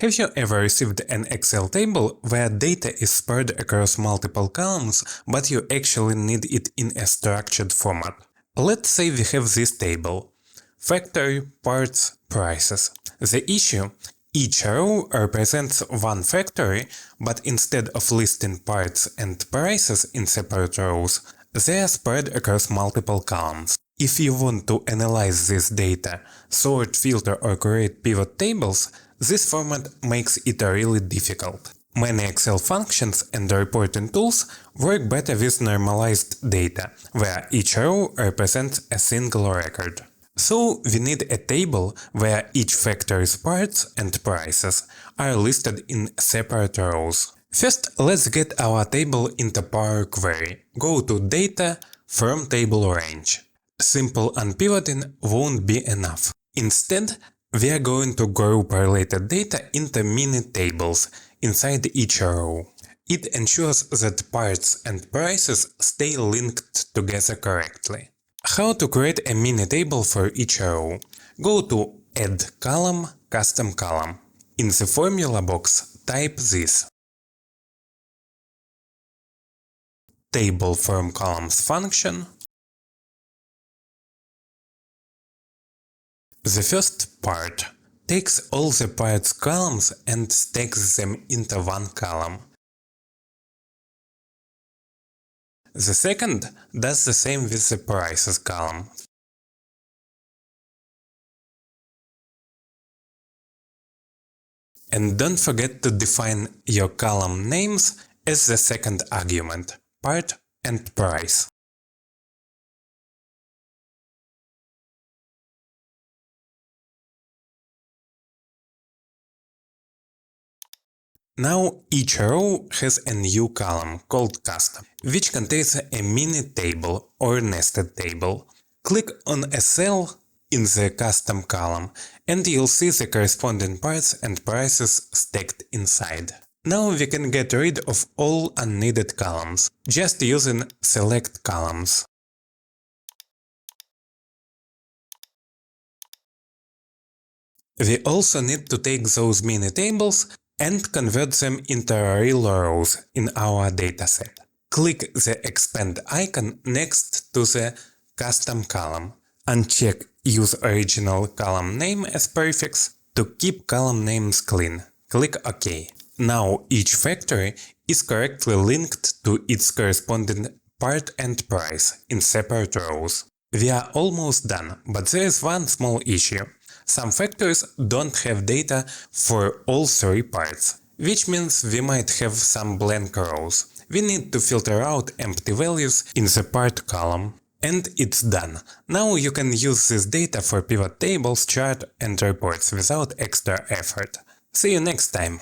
Have you ever received an Excel table where data is spread across multiple columns, but you actually need it in a structured format? Let's say we have this table: factory, parts, prices. The issue: each row represents one factory, but instead of listing parts and prices in separate rows, they are spread across multiple columns. If you want to analyze this data, sort, filter, or create pivot tables, this format makes it really difficult. Many Excel functions and reporting tools work better with normalized data, where each row represents a single record. So we need a table where each factory's parts and prices are listed in separate rows. First, let's get our table into Power Query. Go to Data from Table Range. Simple unpivoting won't be enough. Instead, we are going to group related data into mini tables inside each row. It ensures that parts and prices stay linked together correctly. How to create a mini table for each row? Go to Add Column, Custom Column. In the formula box, type this: Table.FromColumns function. The first part takes all the parts columns and stacks them into one column. The second does the same with the prices column. And don't forget to define your column names as the second argument: part and price. Now each row has a new column called Custom, which contains a mini table or nested table. Click on a cell in the Custom column and you'll see the corresponding parts and prices stacked inside. Now we can get rid of all unneeded columns, just using Select Columns. We also need to take those mini tables and convert them into real rows in our dataset. Click the Expand icon next to the Custom column. Uncheck Use Original Column Name as Prefix to keep column names clean. Click OK. Now each factory is correctly linked to its corresponding part and price in separate rows. We are almost done, but there is one small issue. Some factories don't have data for all three parts, which means we might have some blank rows. We need to filter out empty values in the part column. And it's done. Now you can use this data for pivot tables, chart and reports without extra effort. See you next time!